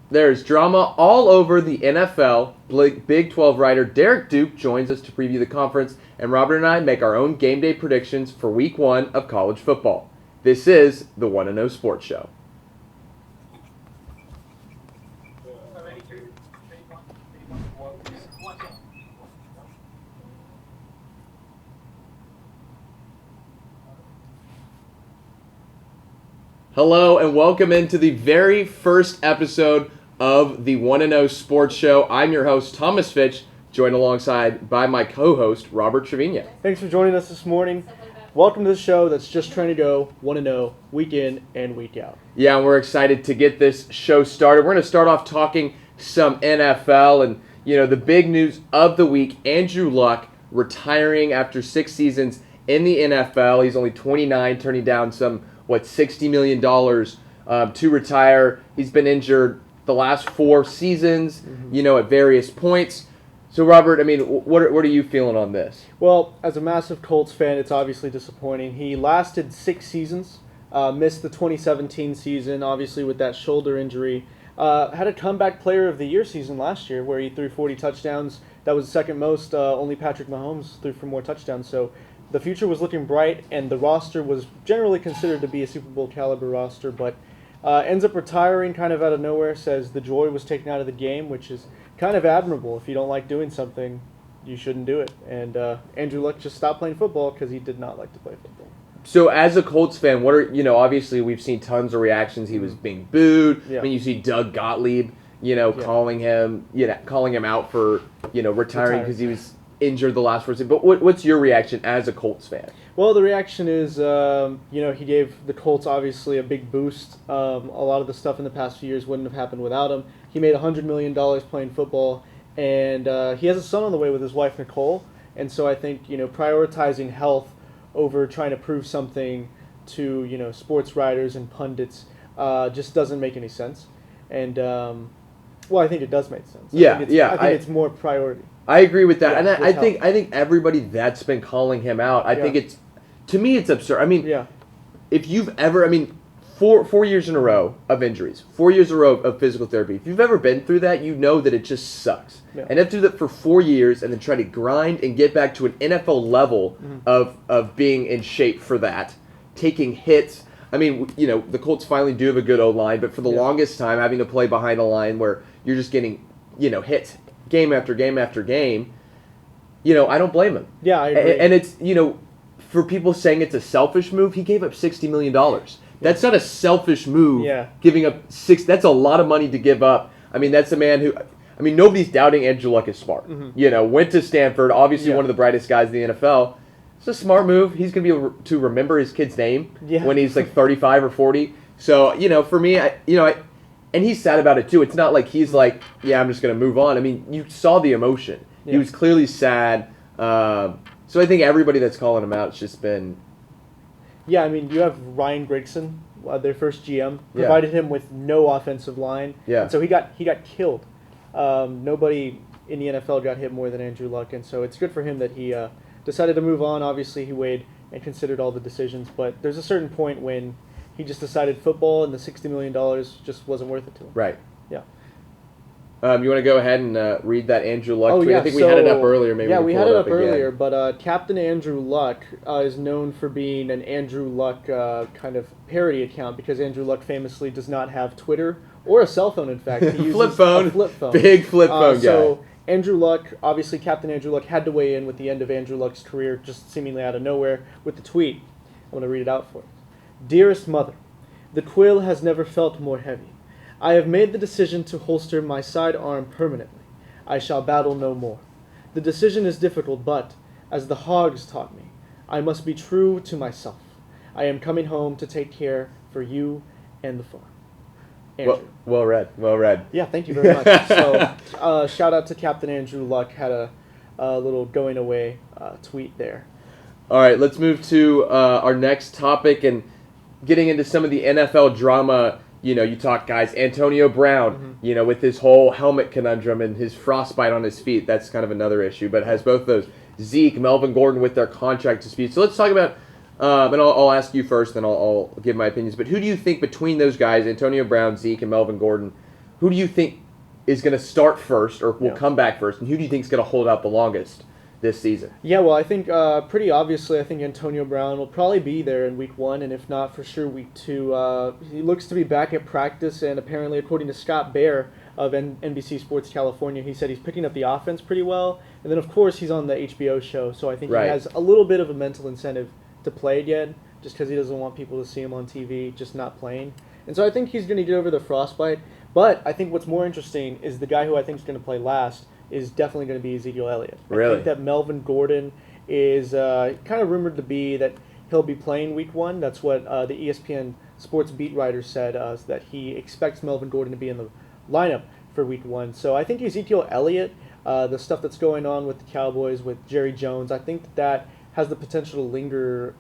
There's drama all over the NFL. Big 12 writer Derek Duke joins us to preview the conference, and Robert and I make our own game day predictions for Week 1 of college football. This is the 1-0 Sports Show. Hello and welcome into the very first episode of the 1-0 Sports Show. I'm your host, Thomas Fitch, joined alongside by my co-host, Robert Trevino. Thanks for joining us this morning. Welcome to the show that's just trying to go 1-0 week in and week out. Yeah, and we're excited to get this show started. We're going to start off talking some NFL and, the big news of the week, Andrew Luck retiring after 6 seasons in the NFL. He's only 29, turning down some $60 million to retire. He's been injured the last 4 seasons, at various points. So, Robert, what are you feeling on this? Well, as a massive Colts fan, it's obviously disappointing. He lasted 6 seasons, missed the 2017 season, obviously with that shoulder injury. Had a comeback player of the year season last year where he threw 40 touchdowns. That was the second most. Only Patrick Mahomes threw for more touchdowns. So the future was looking bright, and the roster was generally considered to be a Super Bowl caliber roster, but ends up retiring kind of out of nowhere, says the joy was taken out of the game, which is kind of admirable. If you don't like doing something, you shouldn't do it. And Andrew Luck just stopped playing football because he did not like to play football. So as a Colts fan, what are, obviously we've seen tons of reactions. He was being booed. Yeah. You see Doug Gottlieb, calling him out for, retiring because he was injured the last 4 seasons. But what's your reaction as a Colts fan? Well, the reaction is, he gave the Colts obviously a big boost. A lot of the stuff in the past few years wouldn't have happened without him. He made $100 million playing football, and he has a son on the way with his wife, Nicole. And so I think, prioritizing health over trying to prove something to, sports writers and pundits just doesn't make any sense. And, I think it does make sense. I think it's more priority. I agree with that, Yeah, and I think everybody that's been calling him out, I think to me it's absurd. If you've ever, 4 years in a row of injuries, 4 years in a row of physical therapy, if you've ever been through that, you know that it just sucks. Yeah. And to do that for 4 years and then try to grind and get back to an NFL level of being in shape for that, taking hits. The Colts finally do have a good O-line, but for the longest time, having to play behind a line where you're just getting, hits game after game after game, I don't blame him. Yeah, I agree. And it's, for people saying it's a selfish move, he gave up $60 million. That's not a selfish move. Yeah. Giving up that's a lot of money to give up. That's a man who, nobody's doubting Andrew Luck is smart. Went to Stanford, obviously one of the brightest guys in the NFL. It's a smart move. He's going to be able to remember his kid's name when he's like 35 or 40. So, for me, and he's sad about it too. It's not like he's like, I'm just going to move on. You saw the emotion. Yeah. He was clearly sad. So I think everybody that's calling him out has just been... Yeah, you have Ryan Grigson, their first GM, provided him with no offensive line. Yeah. And so he got killed. Nobody in the NFL got hit more than Andrew Luck, and so it's good for him that he decided to move on. Obviously, he weighed and considered all the decisions, but there's a certain point when he just decided football and the $60 million just wasn't worth it to him. Right. Yeah. You want to go ahead and read that Andrew Luck tweet? Yeah, I think we had it up earlier. Maybe we had it up earlier, again. But Captain Andrew Luck is known for being an Andrew Luck kind of parody account because Andrew Luck famously does not have Twitter or a cell phone, in fact. He uses flip phone. A flip phone. Big flip phone guy. So Andrew Luck, obviously Captain Andrew Luck, had to weigh in with the end of Andrew Luck's career just seemingly out of nowhere with the tweet. I want to read it out for you. Dearest Mother, the quill has never felt more heavy. I have made the decision to holster my sidearm permanently. I shall battle no more. The decision is difficult, but, as the hogs taught me, I must be true to myself. I am coming home to take care for you and the farm. Andrew. Well read. Yeah, thank you very much. So, shout out to Captain Andrew Luck. Had a little going away tweet there. All right, let's move to our next topic and getting into some of the NFL drama. You talk, guys, Antonio Brown, with his whole helmet conundrum and his frostbite on his feet. That's kind of another issue, but it has both those. Zeke, Melvin Gordon with their contract dispute. So let's talk about, and I'll ask you first, then I'll give my opinions. But who do you think between those guys, Antonio Brown, Zeke, and Melvin Gordon, who do you think is going to start first or will come back first, and who do you think is going to hold out the longest this season? Yeah, well, I think pretty obviously, I think Antonio Brown will probably be there in week 1, and if not, for sure week 2. He looks to be back at practice, and apparently, according to Scott Bair of NBC Sports California, he said he's picking up the offense pretty well. And then, of course, he's on the HBO show, so I think he has a little bit of a mental incentive to play again, just because he doesn't want people to see him on TV just not playing. And so I think he's going to get over the frostbite. But I think what's more interesting is the guy who I think is going to play last is definitely going to be Ezekiel Elliott. Really? I think that Melvin Gordon is kind of rumored to be that he'll be playing week 1. That's what the ESPN Sports beat writer said, that he expects Melvin Gordon to be in the lineup for week 1. So I think Ezekiel Elliott, the stuff that's going on with the Cowboys, with Jerry Jones, I think that has the potential to linger.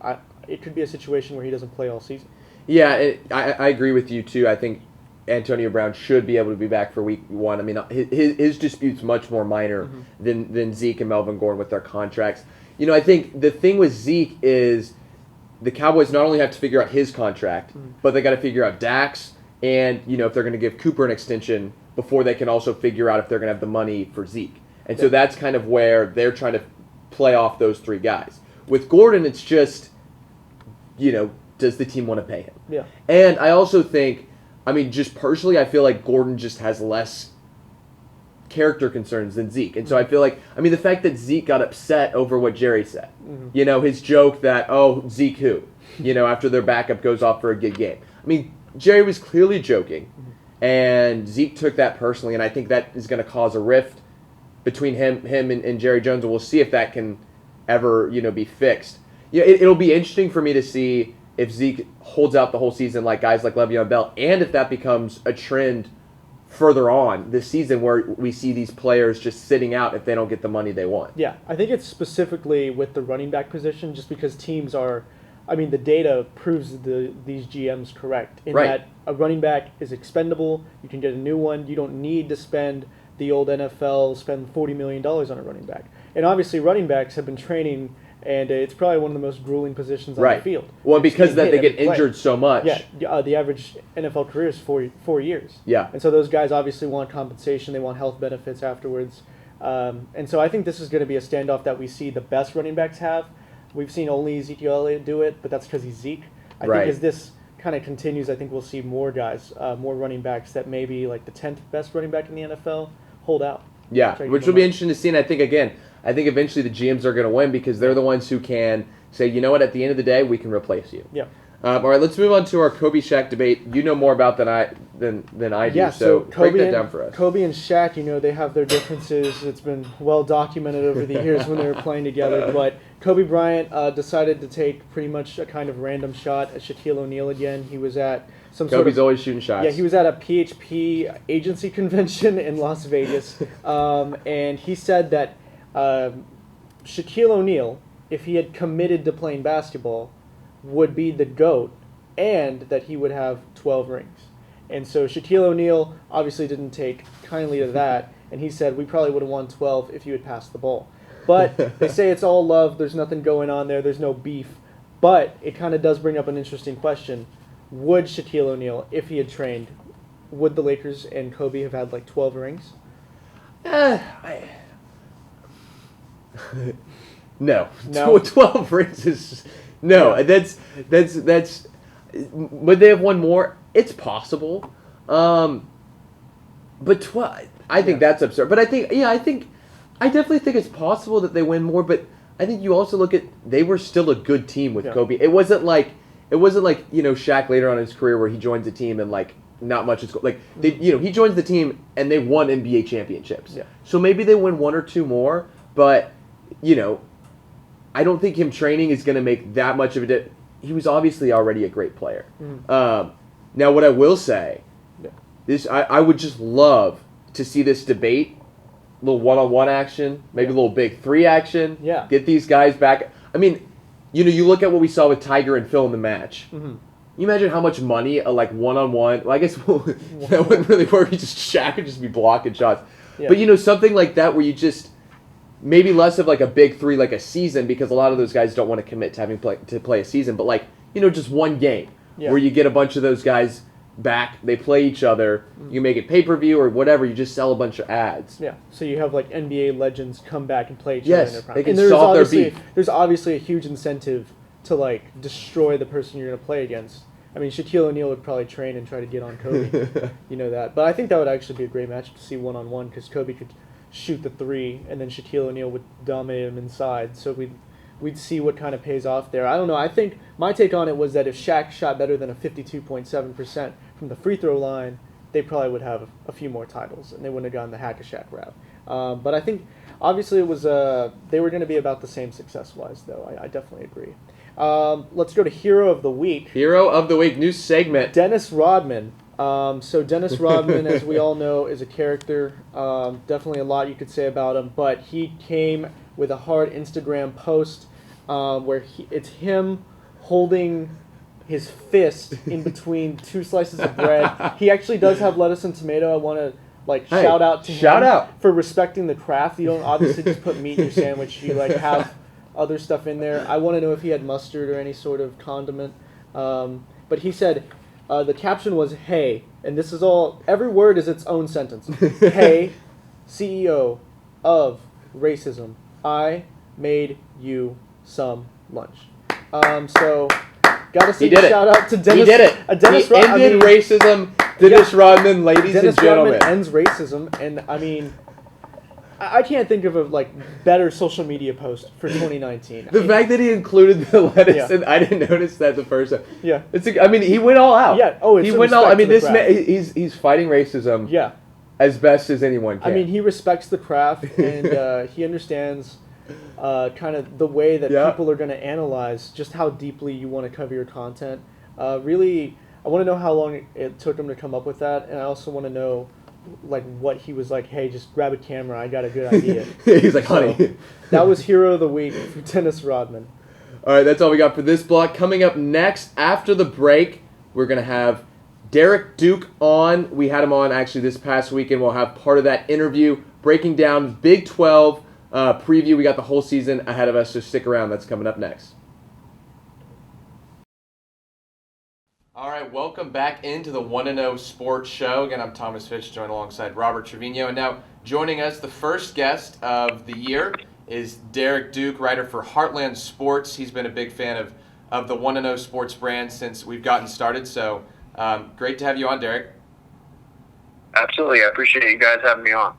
It could be a situation where he doesn't play all season. Yeah, I agree with you, too. I think Antonio Brown should be able to be back for week 1. I mean, his dispute's much more minor than Zeke and Melvin Gordon with their contracts. You know, I think the thing with Zeke is the Cowboys not only have to figure out his contract, but they got to figure out Dak's and, you know, if they're going to give Cooper an extension before they can also figure out if they're going to have the money for Zeke. And so that's kind of where they're trying to play off those 3 guys. With Gordon, it's just, you know, does the team want to pay him? Yeah. And I also think, I mean, just personally, I feel like Gordon just has less character concerns than Zeke. And so I feel like, I mean, the fact that Zeke got upset over what Jerry said, you know, his joke that, oh, Zeke who? You know, after their backup goes off for a good game. I mean, Jerry was clearly joking, and Zeke took that personally, and I think that is going to cause a rift between him and Jerry Jones, and we'll see if that can ever, you know, be fixed. Yeah, it'll be interesting for me to see if Zeke holds out the whole season like guys like Le'Veon Bell, and if that becomes a trend further on this season where we see these players just sitting out if they don't get the money they want. Yeah, I think it's specifically with the running back position just because teams are, I mean, the data proves these GMs correct in that a running back is expendable. You can get a new one. You don't need to spend the old NFL, spend $40 million on a running back. And obviously running backs have been training, and it's probably one of the most grueling positions on the field. Well, because that they get injured so much. Yeah, the average NFL career is 4 years. Yeah. And so those guys obviously want compensation. They want health benefits afterwards. And so I think this is going to be a standoff that we see the best running backs have. We've seen only Ezekiel Elliott do it, but that's because he's Zeke. I think as this kind of continues, I think we'll see more guys, more running backs that maybe like the 10th best running back in the NFL hold out. Yeah, which will be interesting to see. And I think eventually the GMs are going to win because they're the ones who can say, you know what, at the end of the day, we can replace you. Yeah. All right, let's move on to our Kobe Shaq debate. You know more about than I do. Yeah, so break that down for us. Kobe and Shaq, you know, they have their differences. It's been well documented over the years when they were playing together. But Kobe Bryant decided to take pretty much a kind of random shot at Shaquille O'Neal again. He was at Kobe's always shooting shots. Yeah, he was at a PHP agency convention in Las Vegas, and he said that Shaquille O'Neal, if he had committed to playing basketball, would be the GOAT, and that he would have 12 rings. And so Shaquille O'Neal obviously didn't take kindly to that, and he said, we probably would have won 12 if you had passed the ball. But they say it's all love, there's nothing going on there, there's no beef. But it kind of does bring up an interesting question. Would Shaquille O'Neal, if he had trained, would the Lakers and Kobe have had like 12 rings? No. 12 rings is... No, that's would they have won more? It's possible. But 12, I think that's absurd. But I definitely think it's possible that they win more, but I think you also look at they were still a good team with Kobe. It wasn't like you know, Shaq later on in his career where he joins a team and like not much is like they, you know, he joins the team and they won NBA championships. Yeah. So maybe they win 1 or 2 more, but you know, I don't think him training is going to make that much of a difference. He was obviously already a great player. Now, what I will say, I would just love to see this debate, a little one-on-one action, maybe a little big 3 action. Yeah. Get these guys back. I mean, you know, you look at what we saw with Tiger and Phil in the match. You imagine how much money a like one-on-one. Well, I guess that wouldn't really work. Shaq would just be blocking shots. Yeah. But you know, something like that where you just. Maybe less of like a big 3, like a season, because a lot of those guys don't want to commit to having to play a season. But like, you know, just one game where you get a bunch of those guys back. They play each other. You make it pay-per-view or whatever. You just sell a bunch of ads. Yeah, so you have like NBA legends come back and play each other in Yes, their prime. they can And solve their beef. There's obviously a huge incentive to like destroy the person you're going to play against. I mean, Shaquille O'Neal would probably train and try to get on Kobe. You know that. But I think that would actually be a great match to see one-on-one because Kobe could shoot the three and then Shaquille O'Neal would dominate him inside. So we'd see what kind of pays off there. I don't know. I think my take on it was that if Shaq shot better than a 52.7% from the free throw line, they probably would have a few more titles and they wouldn't have gotten the Hack-a-Shaq rap. But I think obviously it was they were going to be about the same success-wise, though. I definitely agree. Let's go to Hero of the Week. Hero of the Week, new segment. Dennis Rodman. So Dennis Rodman, as we all know, is a character. Definitely a lot you could say about him, but he came with a hard Instagram post where it's him holding his fist in between two slices of bread. He actually does have lettuce and tomato. I want to shout out to him for respecting the craft. You don't obviously just put meat in your sandwich. You have other stuff in there. I want to know if he had mustard or any sort of condiment. But he said the caption was, "Hey," and this is all. Every word is its own sentence. "Hey, CEO of racism, I made you some lunch." So, gotta say shout out to Dennis. He did it. Dennis he ended racism. Dennis Rodman, ladies Dennis and gentlemen. Rodman ends racism, and I mean, I can't think of a better social media post for 2019. The fact that he included the lettuce, and I didn't notice that the first time. Yeah, I mean, he went all out. Yeah. Oh, it's he went all. I mean, this man, he's fighting racism. Yeah. As best as anyone can. I mean, he respects the craft, and he understands kind of the way that people are going to analyze just how deeply you want to cover your content. Really, I want to know how long it took him to come up with that, and I also want to know what he was like, "Hey, just grab a camera, I got a good idea." He's like, "Honey." So, that was Hero of the Week for Dennis Rodman. All right, that's all we got for this block. Coming up next, after the break, we're going to have Derek Duke on. We had him on actually this past weekend. We'll have part of that interview breaking down Big 12 preview. We got the whole season ahead of us, so stick around. That's coming up next. All right, welcome back into the 1-0 Sports Show. Again, I'm Thomas Fitch, joined alongside Robert Trevino. And now joining us, the first guest of the year is Derek Duke, writer for Heartland Sports. He's been a big fan of the 1-0 Sports brand since we've gotten started. So great to have you on, Derek. Absolutely. I appreciate you guys having me on.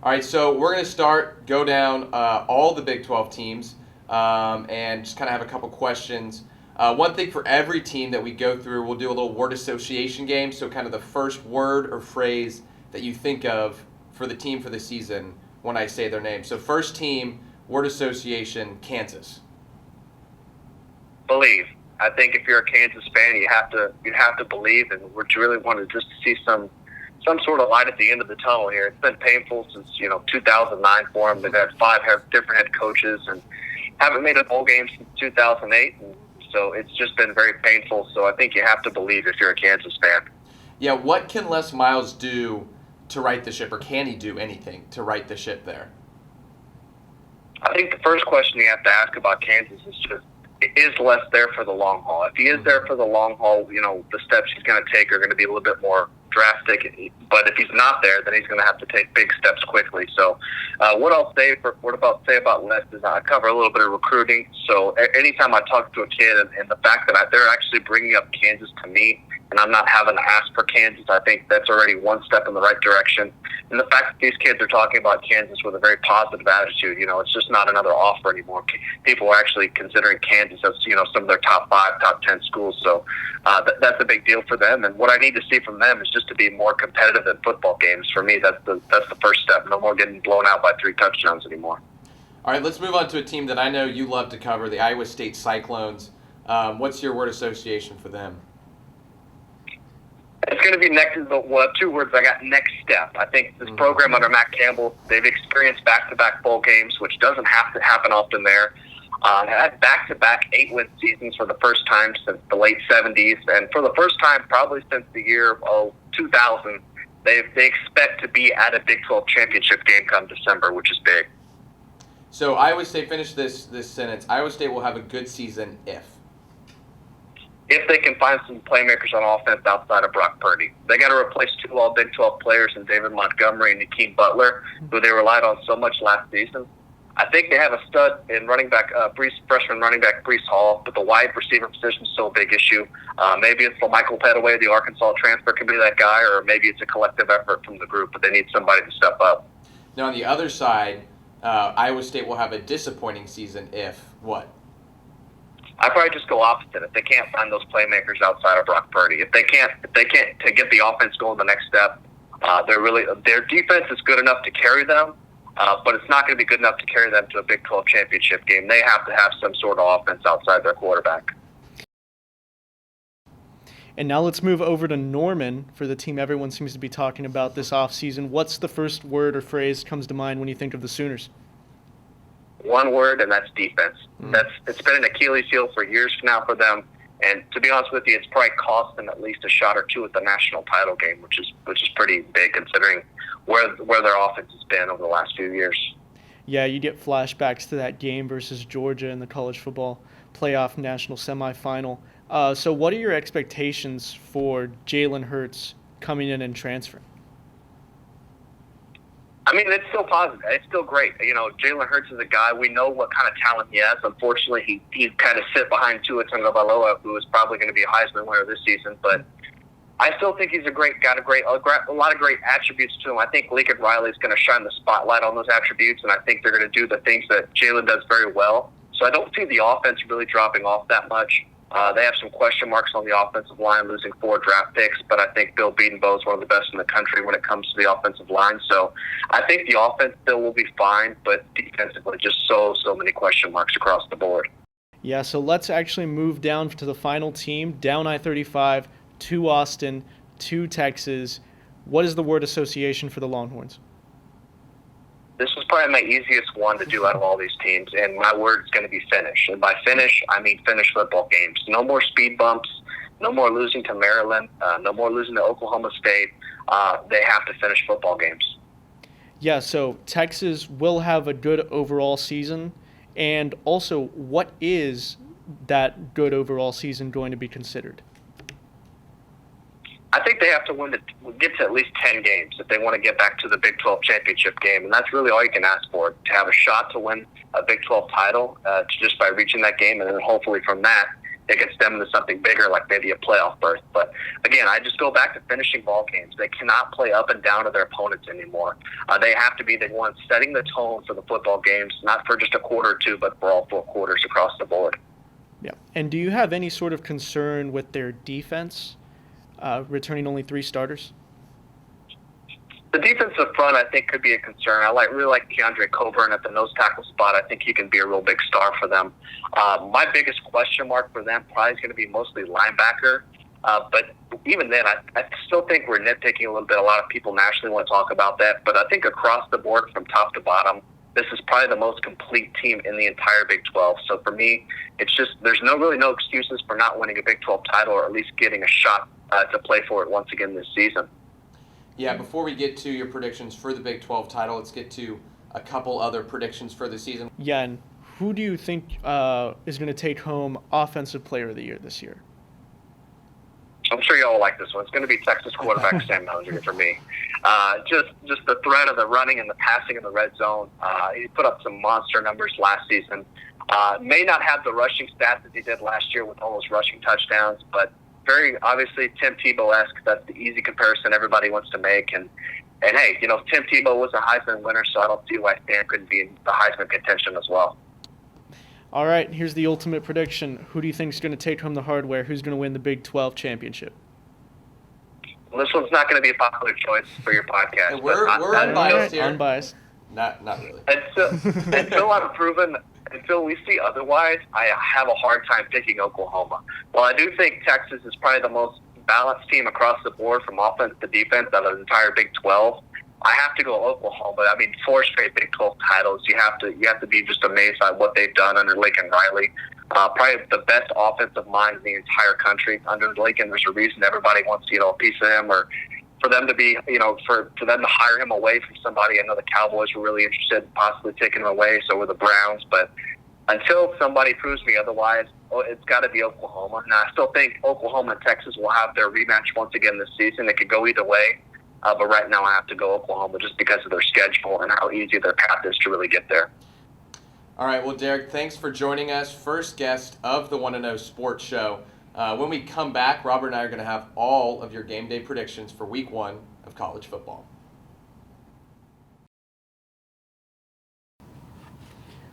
All right, so we're going to go down all the Big 12 teams and just kind of have a couple questions. One thing for every team that we go through, we'll do a little word association game. So kind of the first word or phrase that you think of for the team for the season when I say their name. So first team, word association, Kansas. Believe. I think if you're a Kansas fan, you have to believe, and we really wanted just to see some sort of light at the end of the tunnel here. It's been painful since 2009 for them. They've had 5 different head coaches and haven't made a bowl game since 2008. And so it's just been very painful. So I think you have to believe if you're a Kansas fan. Yeah, what can Les Miles do to right the ship, or can he do anything to right the ship there? I think the first question you have to ask about Kansas is just, is Les there for the long haul? If he is there for the long haul, the steps he's going to take are going to be a little bit more drastic. But if he's not there, then he's going to have to take big steps quickly. So what I'll say about Les is I cover a little bit of recruiting. So anytime I talk to a kid and the fact that they're actually bringing up Kansas to me, and I'm not having to ask for Kansas, I think that's already one step in the right direction. And the fact that these kids are talking about Kansas with a very positive attitude, it's just not another offer anymore. People are actually considering Kansas as, some of their top 5, top 10 schools. So that's a big deal for them. And what I need to see from them is just to be more competitive in football games. For me, that's the first step. No more getting blown out by 3 touchdowns anymore. All right, let's move on to a team that I know you love to cover, the Iowa State Cyclones. What's your word association for them? It's going to be next. 2 words I got: next step. I think this program under Matt Campbell, they've experienced back-to-back bowl games, which doesn't have to happen often there. Had back-to-back 8-win seasons for the first time since the late 70s, and for the first time probably since the year 2000, they expect to be at a Big 12 championship game come December, which is big. So Iowa State, finish this sentence. Iowa State will have a good season if. if they can find some playmakers on offense outside of Brock Purdy. They got to replace two all Big 12 players in David Montgomery and Hakeem Butler, who they relied on so much last season. I think they have a stud in running back, freshman running back Breece Hall, but the wide receiver position is still a big issue. Maybe it's Michael Petaway, the Arkansas transfer, can be that guy, or maybe it's a collective effort from the group, but they need somebody to step up. Now, on the other side, Iowa State will have a disappointing season if what? I probably just go opposite. If they can't find those playmakers outside of Brock Purdy, if they can't to get the offense going the next step, their defense is good enough to carry them. But it's not going to be good enough to carry them to a Big 12 championship game. They have to have some sort of offense outside their quarterback. And now let's move over to Norman for the team everyone seems to be talking about this offseason. What's the first word or phrase comes to mind when you think of the Sooners? One word, and that's defense. It's been an Achilles heel for years now for them. And to be honest with you, it's probably cost them at least a shot or two at the national title game, which is pretty big considering where their offense has been over the last few years. Yeah, you get flashbacks to that game versus Georgia in the college football playoff national semifinal. So what are your expectations for Jalen Hurts coming in and transferring? I mean, it's still positive. It's still great. You know, Jalen Hurts is a guy. We know what kind of talent he has. Unfortunately, he kind of sit behind Tua Tagovailoa, who is probably going to be a Heisman winner this season. But I still think he's a lot of great attributes to him. I think Lincoln Riley is going to shine the spotlight on those attributes, and I think they're going to do the things that Jalen does very well. So I don't see the offense really dropping off that much. They have some question marks on the offensive line, losing 4 draft picks, but I think Bill Bedenbaugh is one of the best in the country when it comes to the offensive line. So I think the offense still will be fine, but defensively just so many question marks across the board. Yeah, so let's actually move down to the final team, down I-35 to Austin to Texas. What is the word association for the Longhorns? This is probably my easiest one to do out of all these teams, and my word is going to be finish. And by finish, I mean finish football games. No more speed bumps, no more losing to Maryland, no more losing to Oklahoma State. They have to finish football games. Yeah, so Texas will have a good overall season. And also, what is that good overall season going to be considered? I think they have to get to at least 10 games if they want to get back to the Big 12 championship game, and that's really all you can ask for, to have a shot to win a Big 12 title just by reaching that game, and then hopefully from that it can stem into something bigger, like maybe a playoff berth. But again, I just go back to finishing ball games. They cannot play up and down to their opponents anymore. They have to be the ones setting the tone for the football games, not for just a quarter or two, but for all 4 quarters across the board. Yeah, and do you have any sort of concern with their defense? Returning only 3 starters? The defensive front, I think, could be a concern. I really like Keandre Coburn at the nose tackle spot. I think he can be a real big star for them. My biggest question mark for them probably is going to be mostly linebacker. But even then, I still think we're nitpicking a little bit. A lot of people nationally want to talk about that. But I think across the board, from top to bottom, this is probably the most complete team in the entire Big 12. So for me, it's just there's really no excuses for not winning a Big 12 title, or at least getting a shot to play for it once again this season. Yeah, before we get to your predictions for the Big 12 title, let's get to a couple other predictions for the season. Yeah, and who do you think is going to take home Offensive Player of the Year this year? I'm sure y'all will like this one. It's going to be Texas quarterback Sam Ehlinger for me. Just the threat of the running and the passing in the red zone. He put up some monster numbers last season. May not have the rushing stats that he did last year with all those rushing touchdowns, but very obviously Tim Tebow-esque. That's the easy comparison everybody wants to make. And hey, you know, Tim Tebow was a Heisman winner, so I don't see why Stan couldn't be in the Heisman contention as well. All right, here's the ultimate prediction. Who do you think is going to take home the hardware? Who's going to win the Big 12 championship? Well, this one's not going to be a popular choice for your podcast. And we're unbiased here. Unbiased. Not really. Until we see otherwise, I have a hard time picking Oklahoma. Well, I do think Texas is probably the most balanced team across the board from offense to defense out of the entire Big 12. I have to go Oklahoma. I mean, 4 straight Big 12 titles. You have to be just amazed by what they've done under Lincoln Riley. Probably the best offensive mind in the entire country under Lincoln. There's a reason everybody wants a piece of him, or for them to be for them to hire him away from somebody. I know the Cowboys were really interested in possibly taking him away. So were the Browns, but until somebody proves me otherwise, it's got to be Oklahoma. Now, I still think Oklahoma and Texas will have their rematch once again this season. It could go either way. But right now I have to go Oklahoma just because of their schedule and how easy their path is to really get there. All right, well, Derek, thanks for joining us. First guest of the 1-0 Sports Show. When we come back, Robert and I are going to have all of your game day predictions for Week 1 of college football.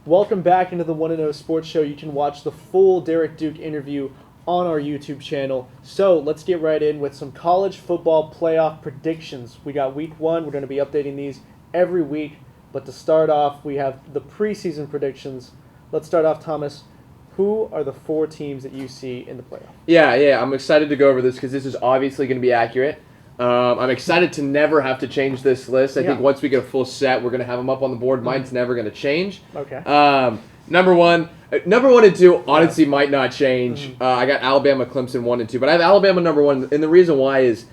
Welcome back into the 1-0 Sports Show. You can watch the full Derek Duke interview on our YouTube channel. So let's get right in with some college football playoff predictions. We got Week 1. We're going to be updating these every week. But to start off, we have the preseason predictions. Let's start off, Thomas. Who are the 4 teams that you see in the playoff? Yeah, I'm excited to go over this because this is obviously going to be accurate. I'm excited to never have to change this list. I think once we get a full set, we're going to have them up on the board. Mine's never going to change. Okay. Number one and 2 honestly might not change. I got Alabama, Clemson 1 and 2, but I have Alabama number 1, and the reason why is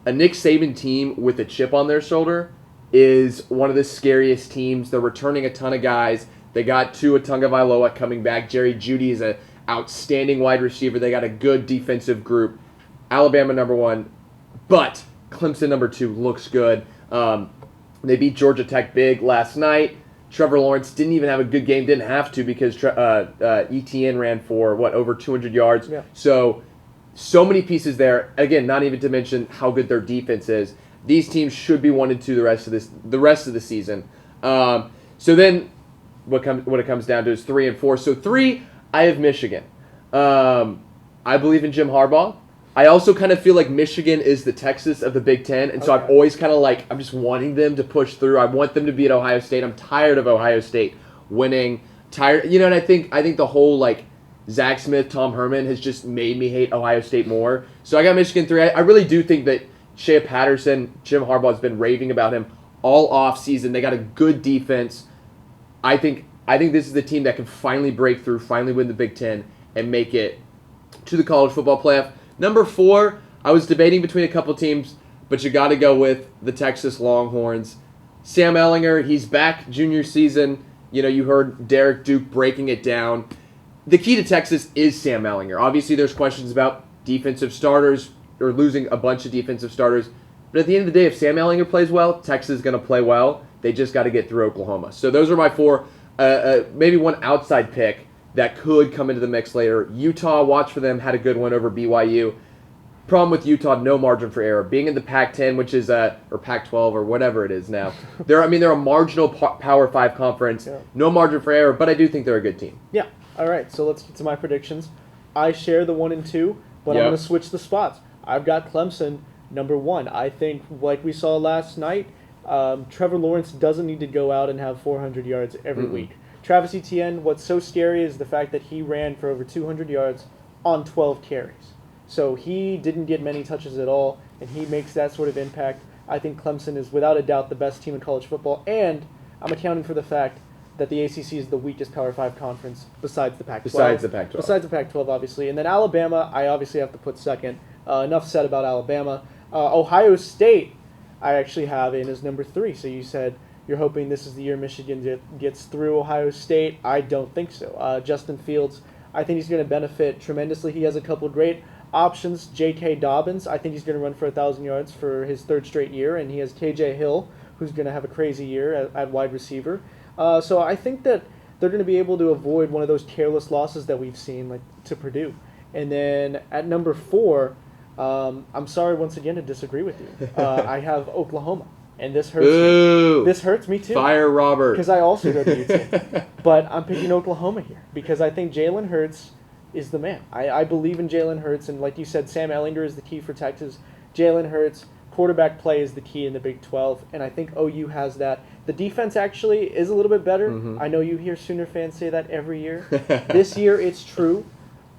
a Nick Saban team with a chip on their shoulder is one of the scariest teams. They're returning a ton of guys. They got Tua Tagovailoa coming back. Jerry Jeudy is an outstanding wide receiver. They got a good defensive group. Alabama number 1, but Clemson number 2 looks good. They beat Georgia Tech big last night. Trevor Lawrence didn't even have a good game. Didn't have to because ETN ran for, over 200 yards. Yeah. So many pieces there. Again, not even to mention how good their defense is. These teams should be 1 and 2 the rest of the season. So then, what it comes down to is 3 and 4. So 3, I have Michigan. I believe in Jim Harbaugh. I also kind of feel like Michigan is the Texas of the Big Ten, and so I've always kind of I'm just wanting them to push through. I want them to beat Ohio State. I'm tired of Ohio State winning. And I think the whole Zach Smith, Tom Herman has just made me hate Ohio State more. So I got Michigan 3. I really do think that Shea Patterson, Jim Harbaugh has been raving about him all off season. They got a good defense. I think this is the team that can finally break through, finally win the Big Ten, and make it to the college football playoff. Number 4, I was debating between a couple teams, but you got to go with the Texas Longhorns. Sam Ehlinger, he's back junior season. You heard Derek Duke breaking it down. The key to Texas is Sam Ehlinger. Obviously, there's questions about defensive starters or losing a bunch of defensive starters. But at the end of the day, if Sam Ehlinger plays well, Texas is going to play well. They just got to get through Oklahoma. So those are my 4. Maybe one outside pick that could come into the mix later. Utah, watch for them, had a good one over BYU. Problem with Utah, no margin for error. Being in the Pac-10, which is or Pac-12 or whatever it is now, they're a marginal Power 5 conference. Yeah. No margin for error, but I do think they're a good team. Yeah. All right, so let's get to my predictions. I share the 1 and 2, but I'm going to switch the spots. I've got Clemson number 1. I think, like we saw last night, Trevor Lawrence doesn't need to go out and have 400 yards every week. Travis Etienne, what's so scary is the fact that he ran for over 200 yards on 12 carries. So he didn't get many touches at all, and he makes that sort of impact. I think Clemson is without a doubt the best team in college football, and I'm accounting for the fact that the ACC is the weakest Power 5 conference besides the Pac-12. Besides the Pac-12. Besides the Pac-12, obviously. And then Alabama, I obviously have to put second. Enough said about Alabama. Ohio State, I actually have in as number 3. So you said you're hoping this is the year Michigan gets through Ohio State. I don't think so. Justin Fields, I think he's going to benefit tremendously. He has a couple great options. J.K. Dobbins, I think he's going to run for 1,000 yards for his 3rd straight year. And he has K.J. Hill, who's going to have a crazy year at wide receiver. So I think that they're going to be able to avoid one of those careless losses that we've seen to Purdue. And then at number 4, I'm sorry once again to disagree with you. I have Oklahoma. And this hurts me. This hurts me too. Fire Robert. Because I also go to UT. But I'm picking Oklahoma here because I think Jalen Hurts is the man. I believe in Jalen Hurts, and like you said, Sam Ehlinger is the key for Texas. Jalen Hurts, quarterback play is the key in the Big 12, and I think OU has that. The defense actually is a little bit better. I know you hear Sooner fans say that every year. This year it's true.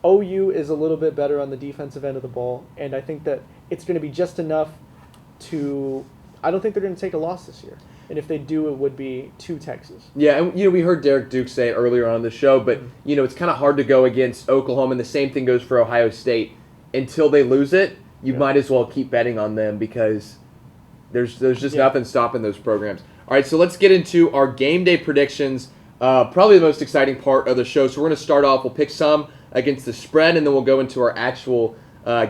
OU is a little bit better on the defensive end of the ball, and I think that it's going to be just enough to... I don't think they're going to take a loss this year. And if they do, it would be to Texas. Yeah, and we heard Derek Duke say it earlier on the show, but it's kind of hard to go against Oklahoma, and the same thing goes for Ohio State. Until they lose it, you might as well keep betting on them because there's just nothing stopping those programs. All right, so let's get into our game day predictions probably the most exciting part of the show. So we're going to start off. We'll pick some against the spread, and then we'll go into our actual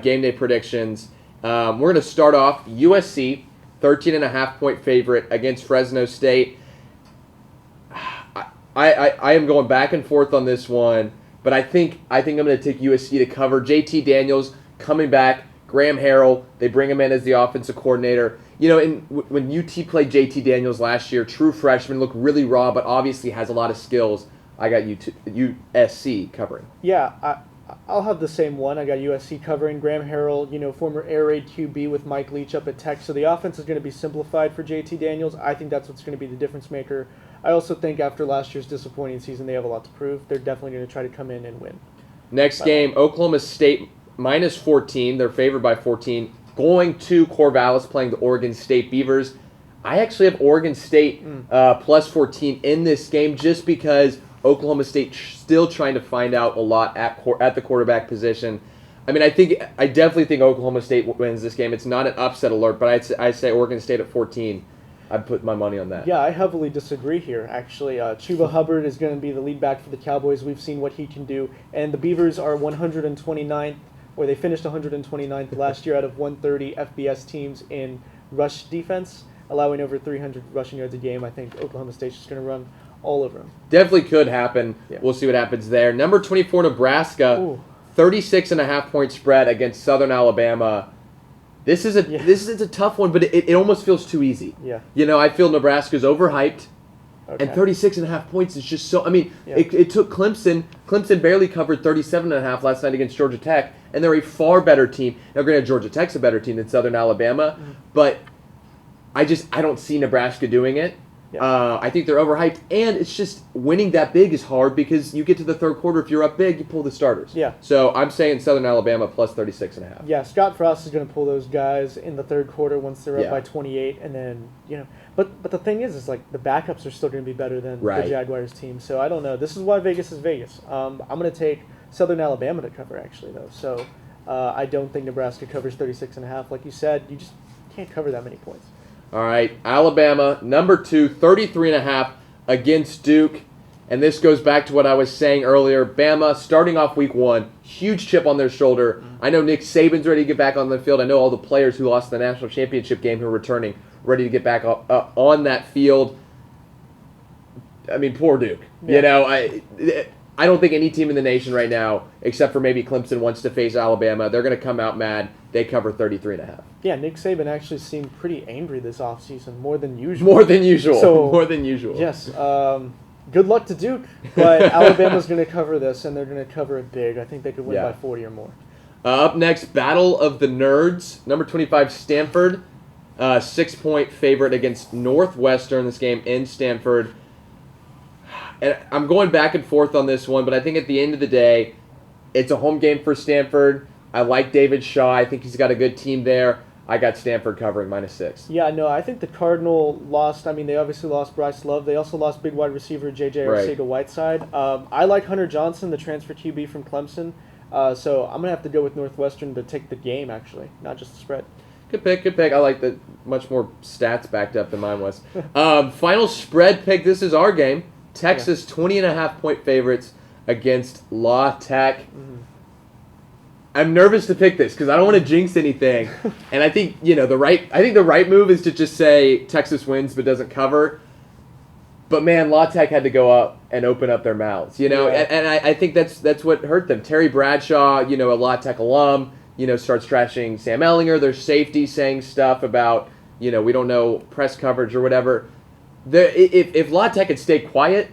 game day predictions. We're going to start off USC, 13.5-point favorite against Fresno State. I am going back and forth on this one, but I think I'm going to take USC to cover. JT Daniels coming back, Graham Harrell, they bring him in as the offensive coordinator. You know, when UT played JT Daniels last year, true freshman, looked really raw, but obviously has a lot of skills. I got USC covering. Yeah, I'll have the same one. I got USC covering. Graham Harrell, former air raid QB with Mike Leach up at Tech. So the offense is going to be simplified for JT Daniels. I think that's what's going to be the difference maker. I also think after last year's disappointing season, they have a lot to prove. They're definitely going to try to come in and win. Next game, Oklahoma State minus 14. They're favored by 14. Going to Corvallis, playing the Oregon State Beavers. I actually have Oregon State plus 14 in this game just because Oklahoma State still trying to find out a lot at the quarterback position. I mean, I definitely think Oklahoma State wins this game. It's not an upset alert, but I say Oregon State at 14. I'd put my money on that. Yeah, I heavily disagree here, actually. Chuba Hubbard is going to be the lead back for the Cowboys. We've seen what he can do. And the Beavers are 129th, or they finished 129th last year out of 130 FBS teams in rush defense, allowing over 300 rushing yards a game. I think Oklahoma State's just going to run all over them. Definitely could happen. Yeah. We'll see what happens there. Number 24, Nebraska, 36.5-point spread against Southern Alabama. This is a tough one, but it almost feels too easy. Yeah. I feel Nebraska's overhyped, Okay. and 36.5 points is just so. I mean, Yeah. it took Clemson. Clemson barely covered 37.5 last night against Georgia Tech, and they're a far better team. Now, granted, Georgia Tech's a better team than Southern Alabama, but I don't see Nebraska doing it. Yeah. I think they're overhyped, and it's just winning that big is hard because you get to the third quarter, if you're up big, you pull the starters. Yeah. So I'm saying Southern Alabama plus 36.5. Yeah, Scott Frost is going to pull those guys in the third quarter once they're Yeah. up by 28, and then But the thing is like the backups are still going to be better than Right. the Jaguars team. So I don't know. This is why Vegas is Vegas. I'm going to take Southern Alabama to cover actually though. So I don't think Nebraska covers 36.5. Like you said, you just can't cover that many points. All right, Alabama, number 2, 33.5 against Duke. And this goes back to what I was saying earlier. Bama starting off week 1, huge chip on their shoulder. I know Nick Saban's ready to get back on the field. I know all the players who lost the national championship game who are returning ready to get back up on that field. I mean, poor Duke. Yeah. I don't think any team in the nation right now, except for maybe Clemson, wants to face Alabama. They're going to come out mad. They cover 33.5. Yeah, Nick Saban actually seemed pretty angry this offseason, more than usual. More than usual. So, More than usual. Yes. Good luck to Duke, but Alabama's going to cover this, and they're going to cover it big. I think they could win by 40 or more. Up next, Battle of the Nerds. Number 25, Stanford. 6-point favorite against Northwestern. This game in Stanford. And I'm going back and forth on this one, but I think at the end of the day, it's a home game for Stanford. I like David Shaw. I think he's got a good team there. I got Stanford covering -6. Yeah, no, I think the Cardinal lost. I mean, they obviously lost Bryce Love. They also lost big wide receiver J.J. Right. Arcega-Whiteside. I like Hunter Johnson, the transfer QB from Clemson. So I'm going to have to go with Northwestern to take the game, actually, not just the spread. Good pick, good pick. I like that. Much more stats backed up than mine was. Final spread pick. This is our game. Texas 20.5-point favorites against La Tech. I'm nervous to pick this because I don't want to jinx anything, and I think the right move is to just say Texas wins but doesn't cover. But man, La Tech had to go up and open up their mouths, Yeah. and I think that's what hurt them. Terry Bradshaw, a La Tech alum, starts trashing Sam Ehlinger, their safety, saying stuff about we don't know press coverage or whatever. If La Tech had stayed quiet,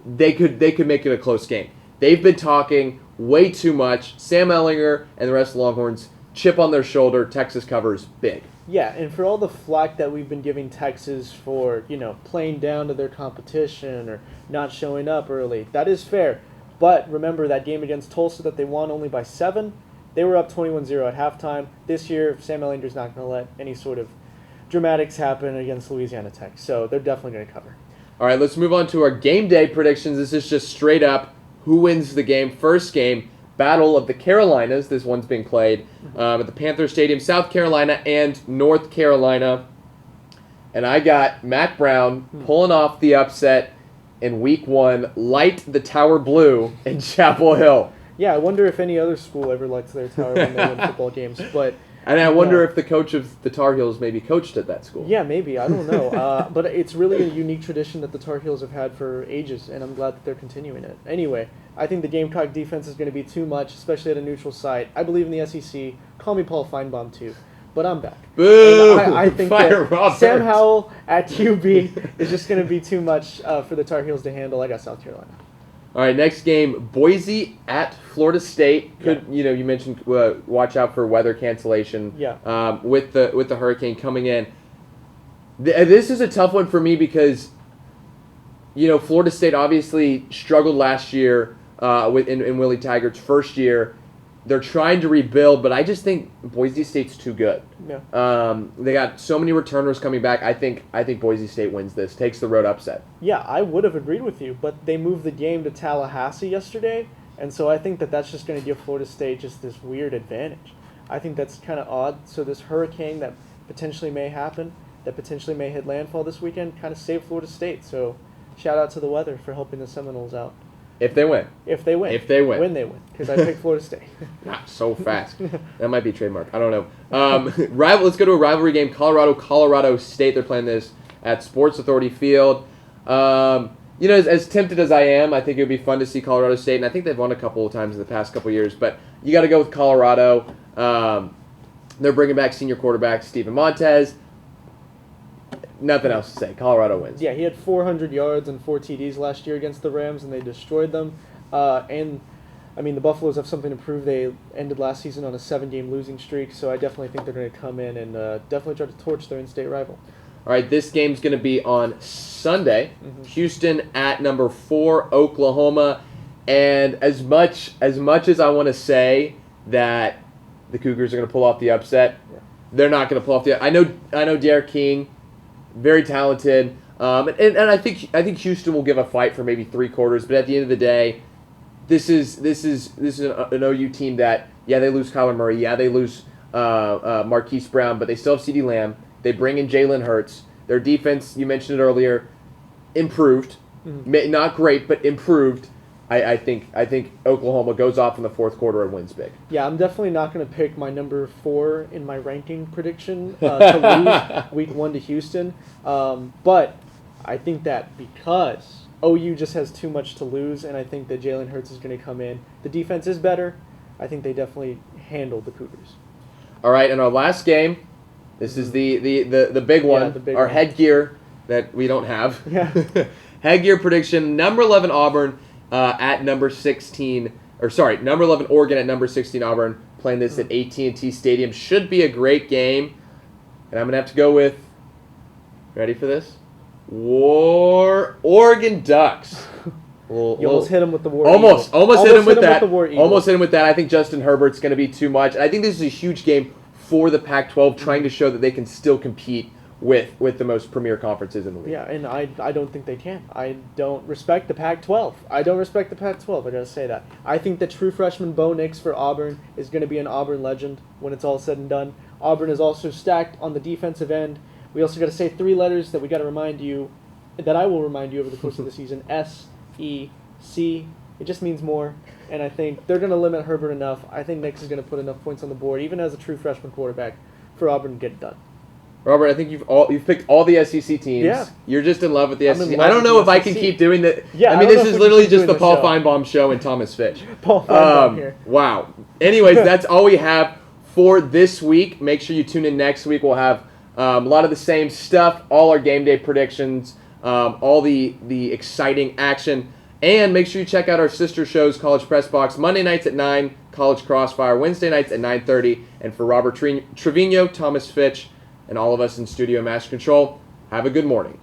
they could make it a close game. They've been talking way too much. Sam Ehlinger and the rest of the Longhorns, chip on their shoulder. Texas covers big. Yeah, and for all the flack that we've been giving Texas for, playing down to their competition or not showing up early, that is fair. But remember that game against Tulsa that they won only by 7? They were up 21-0 at halftime. This year, Sam Ehlinger's not going to let any sort of dramatics happen against Louisiana Tech, so they're definitely going to cover. All right, let's move on to our game day predictions. This is just straight up who wins the game. First game, Battle of the Carolinas. This one's being played at the Panther Stadium, South Carolina and North Carolina. And I got Mac Brown pulling off the upset. in Week 1 light the Tower Blue in Chapel Hill. Yeah, I wonder if any other school ever lights their tower when they win football games. And I wonder if the coach of the Tar Heels maybe coached at that school. Yeah, maybe. I don't know. But it's really a unique tradition that the Tar Heels have had for ages, and I'm glad that they're continuing it. Anyway, I think the Gamecock defense is going to be too much, especially at a neutral site. I believe in the SEC. Call me Paul Feinbaum, too. But I'm back. Boo! I think Fire that Robert. Sam Howell at QB is just going to be too much for the Tar Heels to handle. I got South Carolina. All right, next game, Boise at Florida State. You mentioned watch out for weather cancellation. Yeah. With the hurricane coming in. This is a tough one for me because, Florida State obviously struggled last year in Willie Taggart's first year. They're trying to rebuild, but I just think Boise State's too good. Yeah. They got so many returners coming back. I think Boise State wins this, takes the road upset. Yeah, I would have agreed with you, but they moved the game to Tallahassee yesterday, and so I think that's just going to give Florida State just this weird advantage. I think that's kind of odd. So this hurricane that potentially may happen, that potentially may hit landfall this weekend, kind of saved Florida State. So shout out to the weather for helping the Seminoles out. If they win. When they win. Because I picked Florida State. Not so fast. That might be a trademark. I don't know. Let's go to a rivalry game. Colorado State. They're playing this at Sports Authority Field. As tempted as I am, I think it would be fun to see Colorado State. And I think they've won a couple of times in the past couple of years. But you got to go with Colorado. They're bringing back senior quarterback Steven Montez. Nothing else to say. Colorado wins. Yeah, he had 400 yards and 4 TDs last year against the Rams, and they destroyed them. The Buffaloes have something to prove. They ended last season on a 7-game losing streak, so I definitely think they're going to come in and definitely try to torch their in-state rival. All right, this game's going to be on Sunday. Mm-hmm. Houston at number 4, Oklahoma. And as much as I want to say that the Cougars are going to pull off the upset, they're not going to pull off the. I know Derek King. Very talented, and I think Houston will give a fight for maybe 3 quarters. But at the end of the day, this is an OU team that they lose Kyler Murray, they lose Marquise Brown, but they still have CeeDee Lamb. They bring in Jalen Hurts. Their defense, you mentioned it earlier, improved, not great, but improved. I think Oklahoma goes off in the fourth quarter and wins big. Yeah, I'm definitely not going to pick my number 4 in my ranking prediction to lose Week 1 to Houston. But I think that because OU just has too much to lose, and I think that Jalen Hurts is going to come in. The defense is better. I think they definitely handle the Cougars. All right, and our last game, this is the big one, our headgear that we don't have. Yeah. Headgear prediction, number 11 Auburn. At number 16, number 11 Oregon at number 16 Auburn, playing this at AT&T Stadium. Should be a great game. And I'm going to have to go with, ready for this? Oregon Ducks. You almost hit him with the War Almost hit him with that. Almost hit him with that. I think Justin Herbert's going to be too much. And I think this is a huge game for the Pac-12, trying to show that they can still compete with the most premier conferences in the league. Yeah, and I don't think they can. I don't respect the Pac-12. I gotta say that. I think the true freshman Bo Nix for Auburn is going to be an Auburn legend when it's all said and done. Auburn is also stacked on the defensive end. We also got to say 3 letters that I will remind you over the course of the season. S-E-C. It just means more. And I think they're going to limit Herbert enough. I think Nix is going to put enough points on the board, even as a true freshman quarterback, for Auburn to get it done. Robert, I think you've picked all the SEC teams. Yeah. You're just in love with the SEC. I don't know if I can keep doing that. Yeah, this is literally just the Paul Feinbaum show and Thomas Fitch. Paul Feinbaum here. Wow. Anyways, that's all we have for this week. Make sure you tune in next week. We'll have a lot of the same stuff, all our game day predictions, all the exciting action. And make sure you check out our sister shows, College Press Box, Monday nights at 9, College Crossfire, Wednesday nights at 9:30. And for Robert Trevino, Thomas Fitch, and all of us in Studio Master Control, have a good morning.